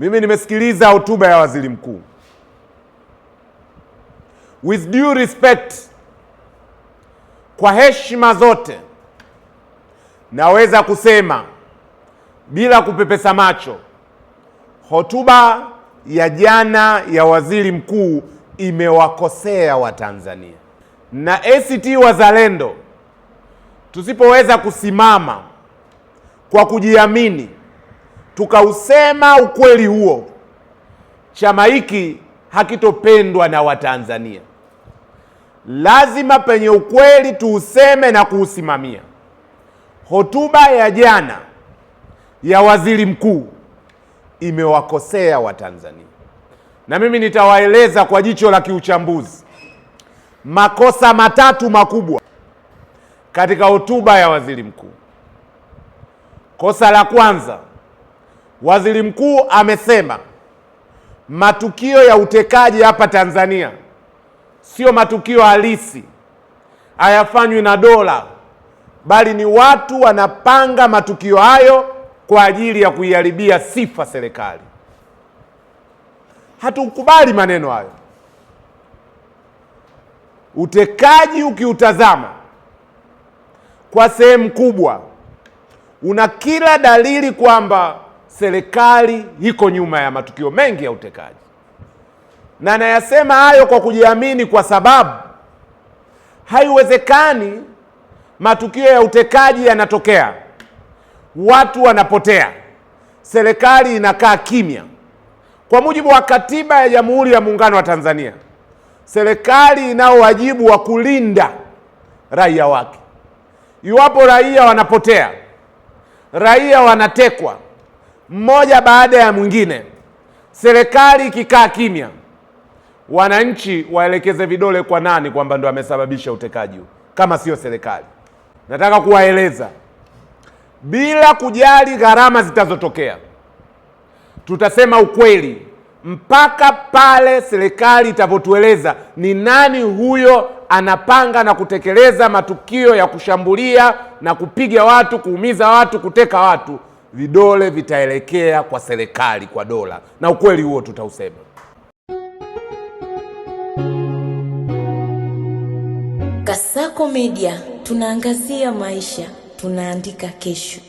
Mimi nimesikiliza hotuba ya waziri mkuu. With due respect, kwa heshima zote, naweza kusema bila kupepesa macho, hotuba ya jana ya waziri mkuu imewakosea Watanzania. Na ACT Wazalendo tusipoweza kusimama kwa kujiamini tukausema ukweli huo, chama hiki hakitopendwa na Watanzania. Lazima penye ukweli tuuseme na kuusimamia. Hotuba ya jana ya waziri mkuu imewakosea Watanzania, na mimi nitawaeleza kwa jicho la kiuchambuzi makosa matatu makubwa katika hotuba ya waziri mkuu. Kosa la kwanza, waziri mkuu amesema matukio ya utekaji hapa Tanzania sio matukio halisi, hayafanywi na dola, bali ni watu wanapanga matukio hayo kwa ajili ya kuiharibia sifa serikali. Hatukubali maneno hayo. Utekaji ukiutazama kwa sehemu kubwa una kila dalili kwamba serikali iko nyuma ya matukio mengi ya utekaji. Na nayasema hayo kwa kujiamini, kwa sababu haiwezekani matukio ya utekaji yanatokea, watu wanapotea, serikali inakaa kimya. Kwa mujibu wa Katiba ya Jamhuri ya Muungano wa Tanzania, serikali inao wajibu wa kulinda raia wake. Iwapo raia wanapotea, raia wanatekwa mmoja baada ya mwingine, serikali ikikaa kimya, wananchi waelekeze vidole kwa nani kwamba ndo amesababisha utekaji kama sio serikali? Nataka kuwaeleza, bila kujali gharama zitazotokea, tutasema ukweli mpaka pale serikali itakapotueleza ni nani huyo anapanga na kutekeleza matukio ya kushambulia na kupiga watu, kuumiza watu, kuteka watu. Vidole vitaelekea kwa serikali, kwa dola, na ukweli huo tutausema. Kasako Media, tunaangazia maisha, tunaandika kesho.